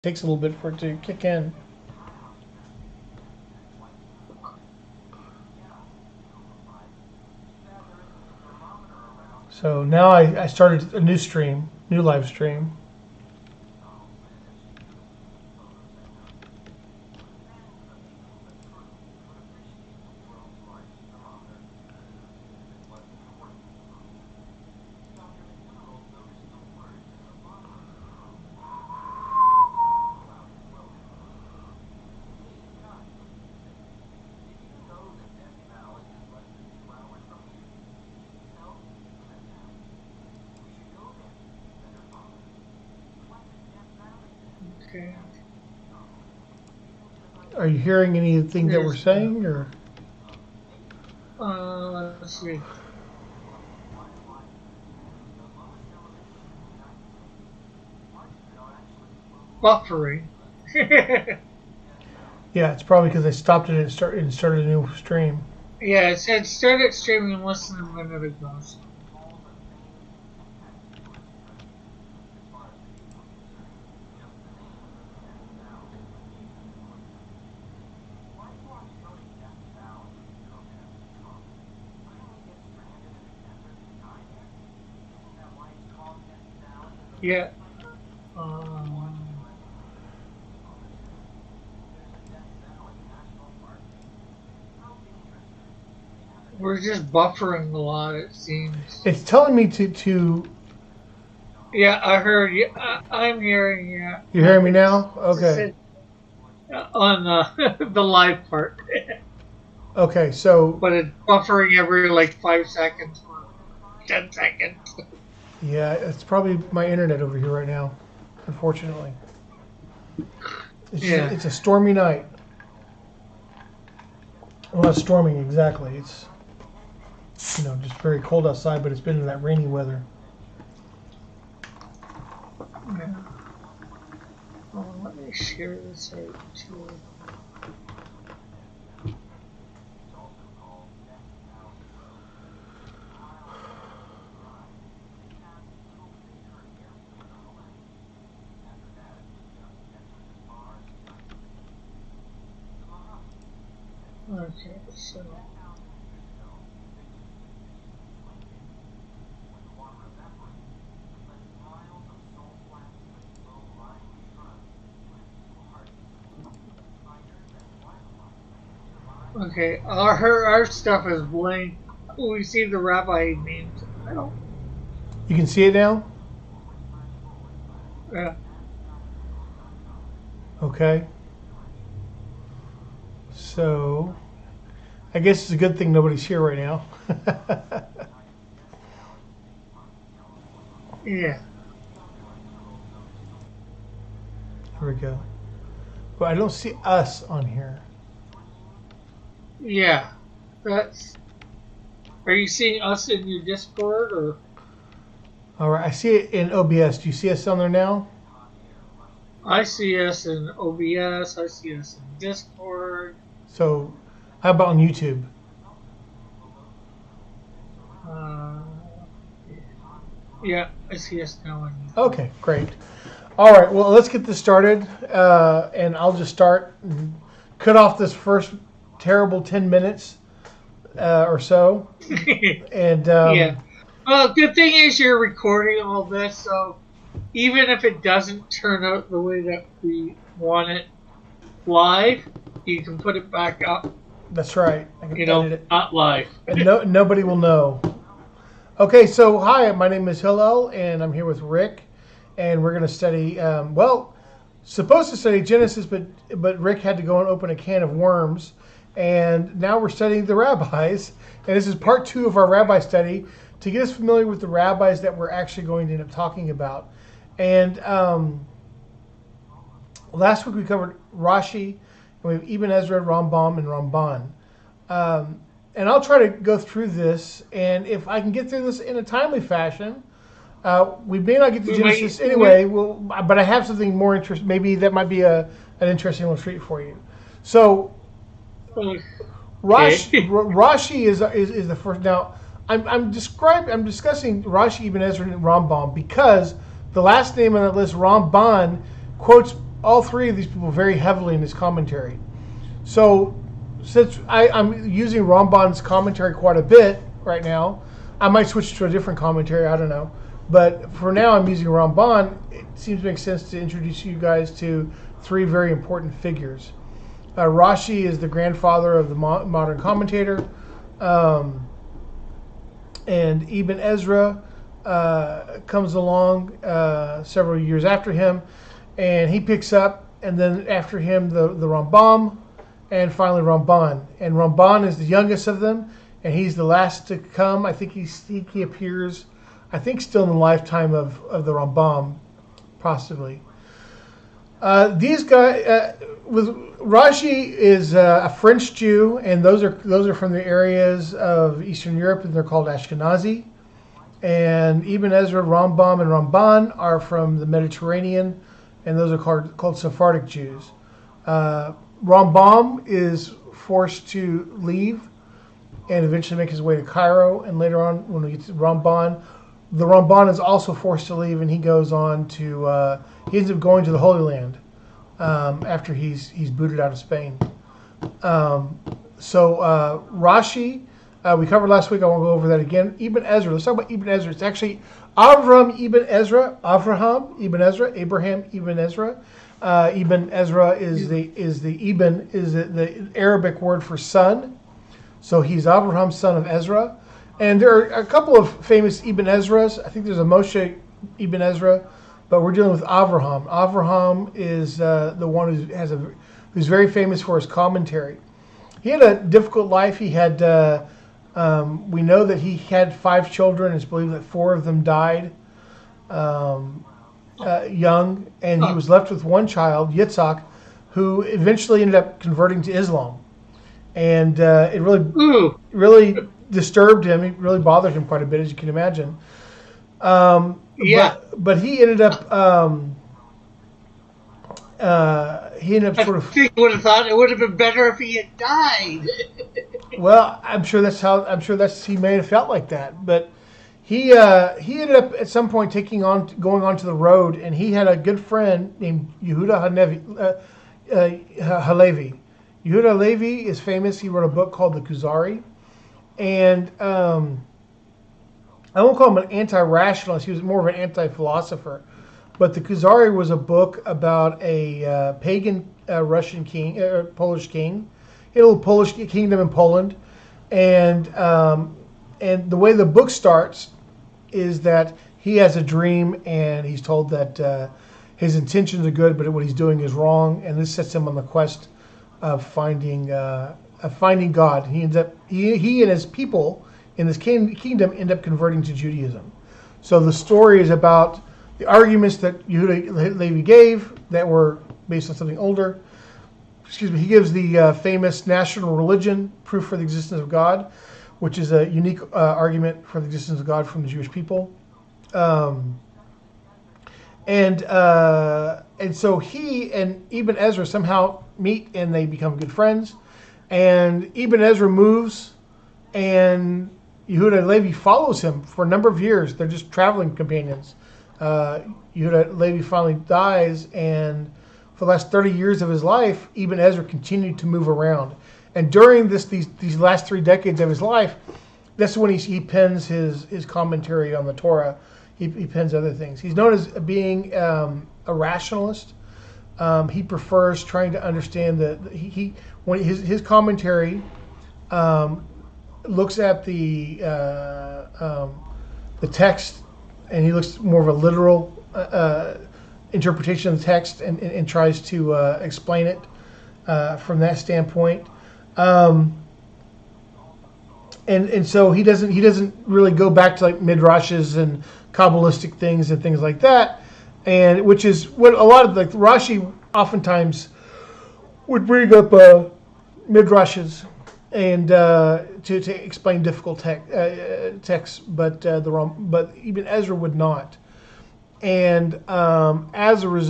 Takes a little bit for it to kick in. So now I started a new live stream. Okay. Are you hearing anything that we're saying, or? Let's see. Buffering. Yeah, it's probably because I stopped it and started a new stream. Yeah, it said started streaming less than a minute ago. Yeah. We're just buffering a lot, it seems. It's telling me to. Yeah, I heard you. I'm hearing you. You hearing me now? Just Okay. said, on the live part. Okay, so But it's buffering every like 5 seconds or 10 seconds. yeah, it's probably my internet over here right now. Unfortunately, Yeah. it's a stormy night. Well, not storming exactly. It's just very cold outside, but it's been in that rainy weather. Yeah. Let me share this out too. Okay, so. Okay, our stuff is blank. We see the rabbi names now. You can see it now. Yeah. Okay. So, I guess it's a good thing nobody's here right now. Yeah. Here we go. But I don't see us on here. Yeah. That's. Are you seeing us in your Discord or? All right, I see it in OBS. Do you see us on there now? I see us in OBS. I see us in Discord. So, how about on YouTube? Uh, yeah, I see us now. Okay, great. All right, well, let's get this started, and I'll just start and cut off this first terrible 10 minutes or so. And yeah. Well, good thing is you're recording all this, so even if it doesn't turn out the way that we want it live, you can put it back up. That's right. I can edit it. Not live. And nobody will know. Okay, so hi, my name is Hillel, and I'm here with Rick, and we're going to study, supposed to study Genesis, but Rick had to go and open a can of worms, and now we're studying the rabbis, and this is part 2 of our rabbi study to get us familiar with the rabbis that we're actually going to end up talking about. And last week we covered Rashi, and we have Ibn Ezra, Rambam, and Ramban. And I'll try to go through this, and if I can get through this in a timely fashion, we may not get to Genesis anyway, but I have something more interesting. Maybe that might be an interesting little treat for you. So, Rashi is the first. Now, I'm discussing Rashi, Ibn Ezra, and Rambam because the last name on that list, Ramban, quotes all three of these people very heavily in his commentary. So since I'm using Ramban's commentary quite a bit right now, I might switch to a different commentary. I don't know. But for now, I'm using Ramban. It seems to make sense to introduce you guys to three very important figures. Rashi is the grandfather of the modern commentator. And Ibn Ezra comes along several years after him, and he picks up, and then after him the Rambam, and finally Ramban. And Ramban is the youngest of them, and he's the last to come. I think he appears, I think, still in the lifetime of the Rambam, possibly. These guys, with Rashi is a French Jew, and those are from the areas of Eastern Europe, and they're called Ashkenazi. And Ibn Ezra, Rambam, and Ramban are from the Mediterranean, and those are called Sephardic Jews. Rambam is forced to leave and eventually make his way to Cairo, and later on, when we get to Ramban, the Ramban is also forced to leave, and he goes on to he ends up going to the Holy Land after he's booted out of Spain. So Rashi, we covered last week. I won't go over that again. Ibn Ezra. Let's talk about Ibn Ezra. It's actually Avraham Ibn Ezra. Abraham Ibn Ezra. Ibn Ezra is the Arabic word for son. So he's Abraham's son of Ezra. And there are a couple of famous Ibn Ezras. I think there's a Moshe Ibn Ezra, but we're dealing with Avraham. Avraham is the one who's very famous for his commentary. He had a difficult life. He had we know that he had 5 children. It's believed that 4 of them died young, and he was left with one child, Yitzhak, who eventually ended up converting to Islam. And it really disturbed him. It really bothered him quite a bit, as you can imagine. But he ended up sort of. I would have thought it would have been better if he had died. Well, I'm sure he may have felt like that, but he ended up at some point going onto the road, and he had a good friend named Yehuda Halevi. Yehuda Halevi is famous. He wrote a book called the Kuzari, and I won't call him an anti-rationalist. He was more of an anti-philosopher. But the Kuzari was a book about a pagan Russian king, Polish king. He had a little Polish kingdom in Poland, and the way the book starts is that he has a dream, and he's told that his intentions are good, but what he's doing is wrong, and this sets him on the quest of finding God. He and his people in this kingdom end up converting to Judaism. So the story is about the arguments that Yehuda Levi gave that were based on something older. He gives the famous national religion, proof for the existence of God, which is a unique argument for the existence of God from the Jewish people. And so he and Ibn Ezra somehow meet, and they become good friends. And Ibn Ezra moves, and Yehuda Levi follows him for a number of years. They're just traveling companions. Yehuda Levi finally dies, and for the last 30 years of his life, Ibn Ezra continued to move around. And during these last 3 decades of his life, that's when he pens his commentary on the Torah. He pens other things. He's known as being a rationalist. He prefers trying to understand when his commentary looks at the text, and he looks more of a literal interpretation of the text, and tries to explain it from that standpoint. And so he doesn't really go back to like midrashes and Kabbalistic things and things like that, and which is what a lot of like Rashi oftentimes would bring up midrashes and to explain difficult texts, but Ibn Ezra would not, and as a result.